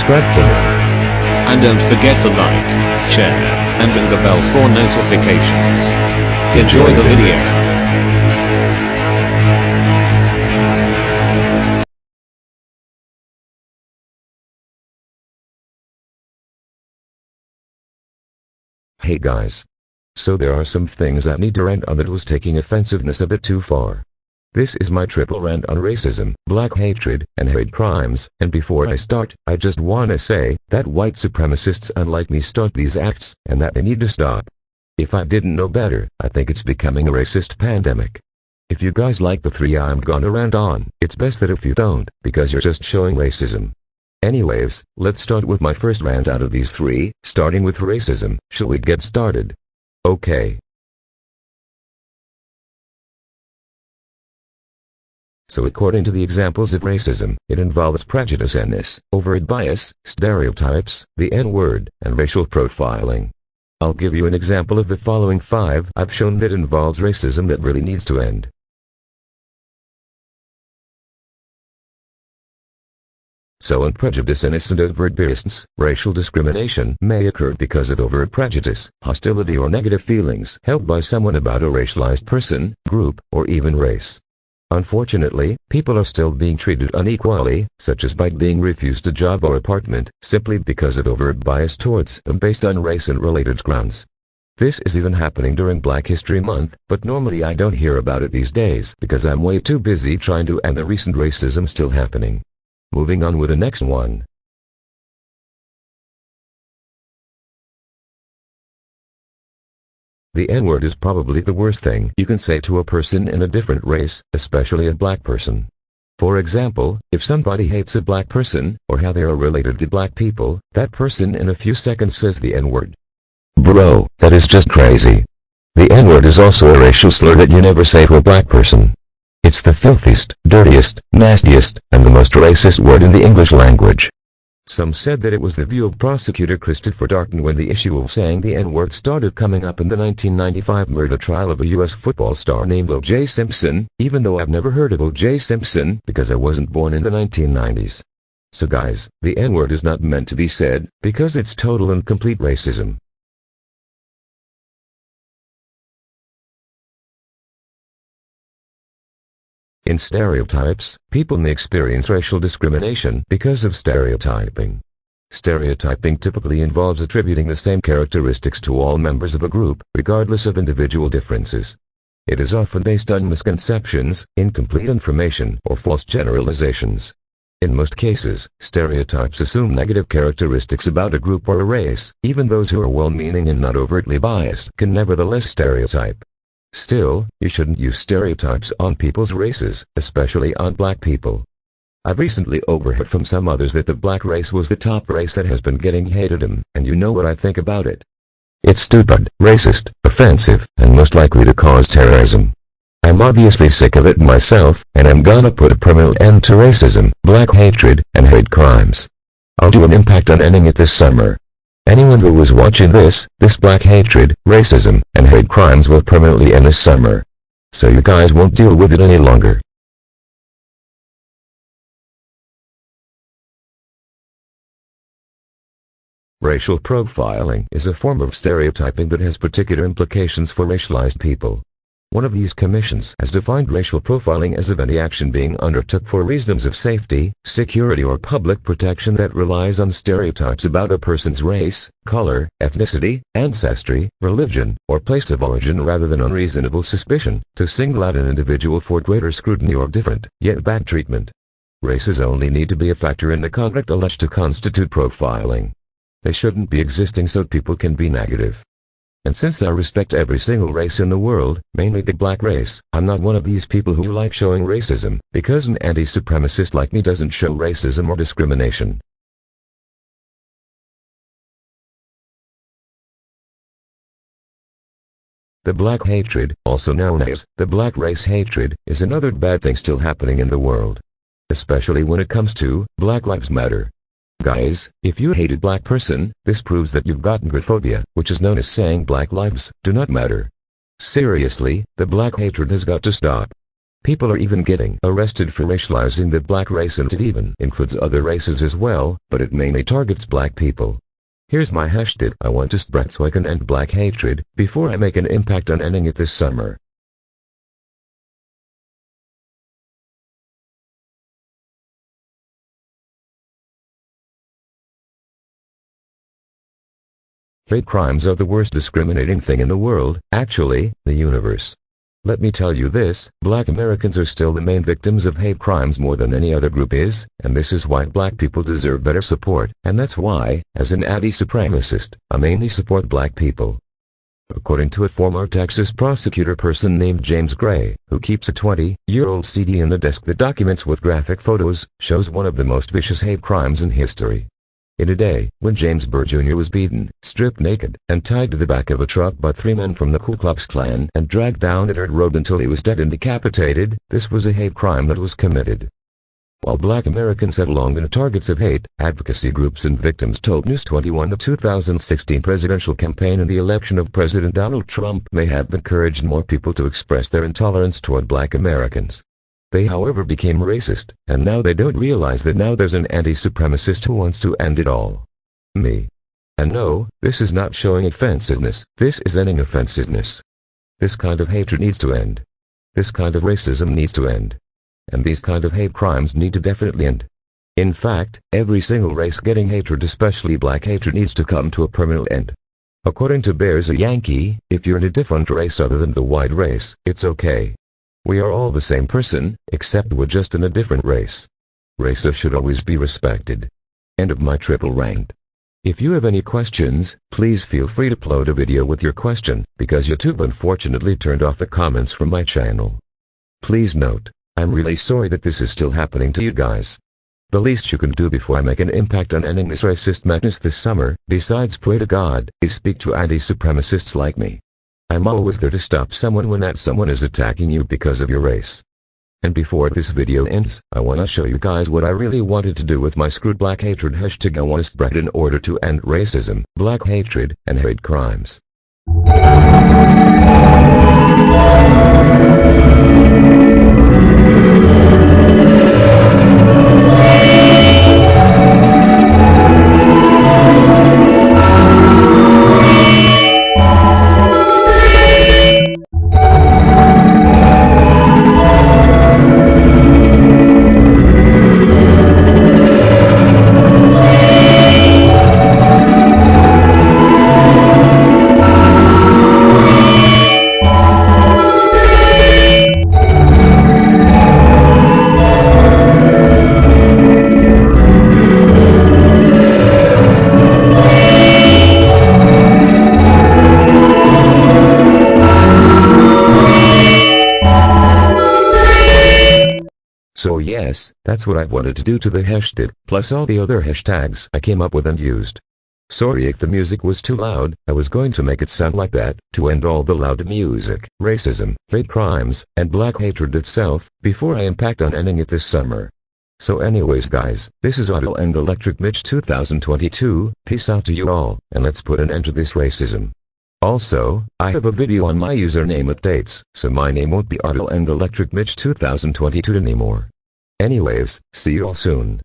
subscribe for more. And don't forget to like, share, and ring the bell for notifications. Enjoy the video. Hey guys. So there are some things I need to rant on that was taking offensiveness a bit too far. This is my triple rant on racism, black hatred, and hate crimes, and before I start, I just wanna say that white supremacists unlike me start these acts, and that they need to stop. If I didn't know better, I think it's becoming a racist pandemic. If you guys like the three I'm gonna rant on, it's best that if you don't, because you're just showing racism. Anyways, let's start with my first rant out of these three, starting with racism. Shall we get started? Okay. So according to the examples of racism, it involves prejudice and overt bias, stereotypes, the N-word, and racial profiling. I'll give you an example of the following 5 I've shown that involves racism that really needs to end. So in prejudice and overt bias, racial discrimination may occur because of overt prejudice, hostility or negative feelings held by someone about a racialized person, group, or even race. Unfortunately, people are still being treated unequally, such as by being refused a job or apartment, simply because of overt bias towards them based on race and related grounds. This is even happening during Black History Month, but normally I don't hear about it these days because I'm way too busy trying to end the recent racism still happening. Moving on with the next one. The N-word is probably the worst thing you can say to a person in a different race, especially a black person. For example, if somebody hates a black person, or how they are related to black people, that person in a few seconds says the N-word. Bro, that is just crazy. The N-word is also a racial slur that you never say to a black person. It's the filthiest, dirtiest, nastiest, and the most racist word in the English language. Some said that it was the view of prosecutor Christopher Darden when the issue of saying the N-word started coming up in the 1995 murder trial of a U.S. football star named O.J. Simpson, even though I've never heard of O.J. Simpson because I wasn't born in the 1990s. So guys, the N-word is not meant to be said, because it's total and complete racism. In stereotypes, people may experience racial discrimination because of stereotyping. Stereotyping typically involves attributing the same characteristics to all members of a group, regardless of individual differences. It is often based on misconceptions, incomplete information, or false generalizations. In most cases, stereotypes assume negative characteristics about a group or a race. Even those who are well-meaning and not overtly biased can nevertheless stereotype. Still, you shouldn't use stereotypes on people's races, especially on black people. I've recently overheard from some others that the black race was the top race that has been getting hated, and you know what I think about it. It's stupid, racist, offensive, and most likely to cause terrorism. I'm obviously sick of it myself, and I'm gonna put a permanent end to racism, black hatred, and hate crimes. I'll do an impact on ending it this summer. Anyone who was watching this black hatred, racism, and hate crimes will permanently end this summer. So you guys won't deal with it any longer. Racial profiling is a form of stereotyping that has particular implications for racialized people. One of these commissions has defined racial profiling as of any action being undertook for reasons of safety, security or public protection that relies on stereotypes about a person's race, color, ethnicity, ancestry, religion, or place of origin rather than unreasonable suspicion, to single out an individual for greater scrutiny or different, yet bad treatment. Races only need to be a factor in the conduct alleged to constitute profiling. They shouldn't be existing so people can be negative. And since I respect every single race in the world, mainly the black race, I'm not one of these people who like showing racism, because an anti-supremacist like me doesn't show racism or discrimination. The black hatred, also known as the black race hatred, is another bad thing still happening in the world. Especially when it comes to Black Lives Matter. Guys, if you hate a black person, this proves that you've got niggerphobia, which is known as saying black lives do not matter. Seriously, the black hatred has got to stop. People are even getting arrested for racializing the black race, and it even includes other races as well, but it mainly targets black people. Here's my hashtag I want to spread so I can end black hatred, before I make an impact on ending it this summer. Hate crimes are the worst discriminating thing in the world, actually, the universe. Let me tell you this, black Americans are still the main victims of hate crimes more than any other group is, and this is why black people deserve better support, and that's why, as an anti-supremacist, I mainly support black people. According to a former Texas prosecutor person named James Gray, who keeps a 20-year-old CD in the desk that documents with graphic photos, shows one of the most vicious hate crimes in history. In a day, when James Burr Jr. was beaten, stripped naked, and tied to the back of a truck by 3 men from the Ku Klux Klan and dragged down a dirt road until he was dead and decapitated, this was a hate crime that was committed. While black Americans have long been targets of hate, advocacy groups and victims told News 21 the 2016 presidential campaign and the election of President Donald Trump may have encouraged more people to express their intolerance toward black Americans. They however became racist, and now they don't realize that now there's an anti-supremacist who wants to end it all. Me. And no, this is not showing offensiveness, this is ending offensiveness. This kind of hatred needs to end. This kind of racism needs to end. And these kind of hate crimes need to definitely end. In fact, every single race getting hatred, especially black hatred, needs to come to a permanent end. According to Bears a Yankee, if you're in a different race other than the white race, it's okay. We are all the same person, except we're just in a different race. Races should always be respected. End of my triple rant. If you have any questions, please feel free to upload a video with your question, because YouTube unfortunately turned off the comments from my channel. Please note, I'm really sorry that this is still happening to you guys. The least you can do before I make an impact on ending this racist madness this summer, besides pray to God, is speak to anti-supremacists like me. I'm always there to stop someone when that someone is attacking you because of your race. And before this video ends, I wanna show you guys what I really wanted to do with my screwed black hatred hashtag I wanna spread in order to end racism, black hatred, and hate crimes. So yes, that's what I wanted to do to the hashtag, plus all the other hashtags I came up with and used. Sorry if the music was too loud, I was going to make it sound like that, to end all the loud music, racism, hate crimes, and black hatred itself, before I impact on ending it this summer. So anyways guys, this is Auto and Electric Mitch 2022, peace out to you all, and let's put an end to this racism. Also, I have a video on my username updates, so my name won't be Auto and Electric Mitch 2022 anymore. Anyways, see you all soon.